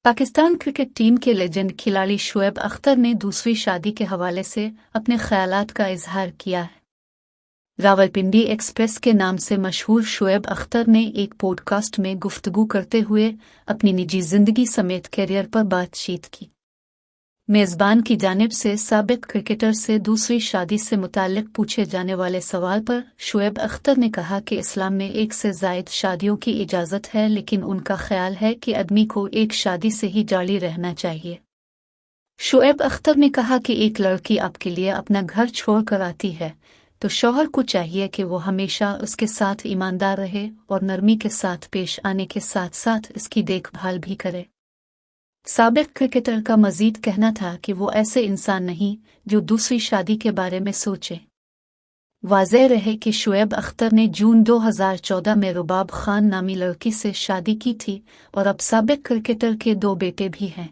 Pakistan cricket team के legend खिलाड़ी शुएब अख्तर ने दूसरी शादी के हवाले से अपने ख्यालात का इजहार किया है। रावलपिंडी एक्सप्रेस के नाम से मशहूर शुएब अख्तर ने एक पॉडकास्ट में गुफ्तगू करते हुए अपनी निजी जिंदगी समेत करियर पर बातचीत की। मेज़बान की जानिब से साबिक क्रिकेटर से दूसरी शादी से मुताल्लिक पूछे जाने वाले सवाल पर शुएब अख्तर ने कहा कि इस्लाम में एक से ज़ायद शादियों की इजाज़त है, लेकिन उनका ख्याल है कि आदमी को एक शादी से ही जारी रहना चाहिए। शुएब अख्तर ने कहा कि एक लड़की आपके लिए अपना घर छोड़ कर आती है तो शौहर को चाहिए कि वो हमेशा उसके साथ ईमानदार रहे और नरमी के साथ पेश आने के साथ साथ इसकी देखभाल भी करे। साबिक क्रिकेटर का मजीद कहना था कि वो ऐसे इंसान नहीं जो दूसरी शादी के बारे में सोचे। वाज़ेह रहे कि शुएब अख्तर ने जून 2014 में रुबाब खान नामी लड़की से शादी की थी और अब साबिक क्रिकेटर के 2 बेटे भी हैं।